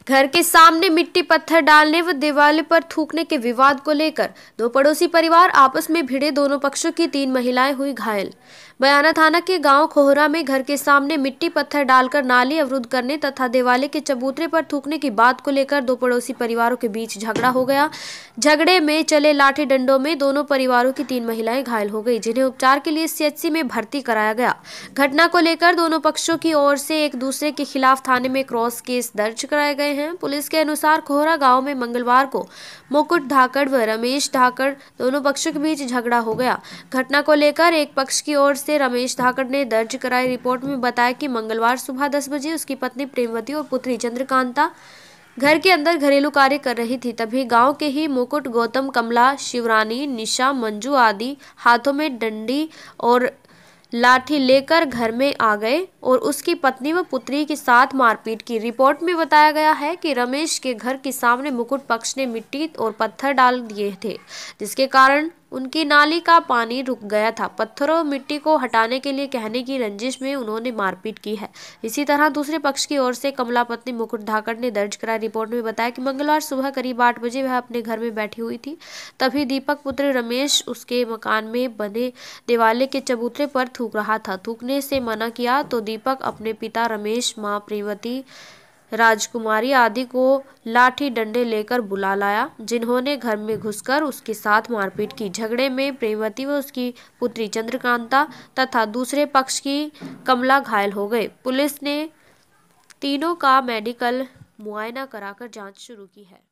घर के सामने मिट्टी पत्थर डालने व दीवार पर थूकने के विवाद को लेकर दो पड़ोसी परिवार आपस में भिड़े, दोनों पक्षों की 3 महिलाएं हुई घायल। बयाना थाना के गांव खोहरा में घर के सामने मिट्टी पत्थर डालकर नाली अवरुद्ध करने तथा दिवाले के चबूतरे पर थूकने की बात को लेकर दो पड़ोसी परिवारों के बीच झगड़ा हो गया। झगड़े में चले लाठी डंडों में दोनों परिवारों की 3 महिलाएं घायल हो गई, जिन्हें उपचार के लिए सीएचसी में भर्ती कराया गया। घटना को लेकर दोनों पक्षों की ओर से एक दूसरे के खिलाफ थाने में क्रॉस केस दर्ज कराए गए हैं। पुलिस के अनुसार खोहरा गांव में मंगलवार को मुकुट धाकड़ व रमेश धाकड़ दोनों पक्षों के बीच झगड़ा हो गया। घटना को लेकर एक पक्ष की ओर से रमेश धाकड़ ने दर्ज कराई रिपोर्ट में बताया कि मंगलवार सुबह 10 बजे उसकी पत्नी प्रेमवती और पुत्री चंद्रकांता घर के अंदर घरेलू कार्य कर रही थी। तभी गांव के ही मुकुट, गौतम, कमला, शिवरानी, निशा, मंजू आदि हाथों में डंडी और लाठी लेकर घर में आ गए और उसकी पत्नी व पुत्री के साथ मारपीट की। रिपोर्ट में बताया गया है कि रमेश के घर के सामने मुकुट पक्ष ने मिट्टी और पत्थर डाल दिए थे, जिसके कारण उनकी नाली का पानी रुक गया था। पत्थरों और मिट्टी को हटाने के लिए कहने की रंजिश में उन्होंने मारपीट की है। इसी तरह दूसरे पक्ष की ओर से कमला पत्नी मुकुट धाकड़ ने दर्ज कराई रिपोर्ट में बताया कि मंगलवार सुबह करीब 8 बजे वह अपने घर में बैठी हुई थी। तभी दीपक पुत्र रमेश उसके मकान में बने दिवाले के चबूतरे पर थूक रहा था। थूकने से मना किया तो दीपक अपने पिता रमेश, मां प्रेमवती, राजकुमारी आदि को लाठी डंडे लेकर बुला लाया, जिन्होंने घर में घुसकर उसके साथ मारपीट की। झगड़े में प्रेमवती व उसकी पुत्री चंद्रकांता तथा दूसरे पक्ष की कमला घायल हो गए। पुलिस ने तीनों का मेडिकल मुआयना कराकर जांच शुरू की है।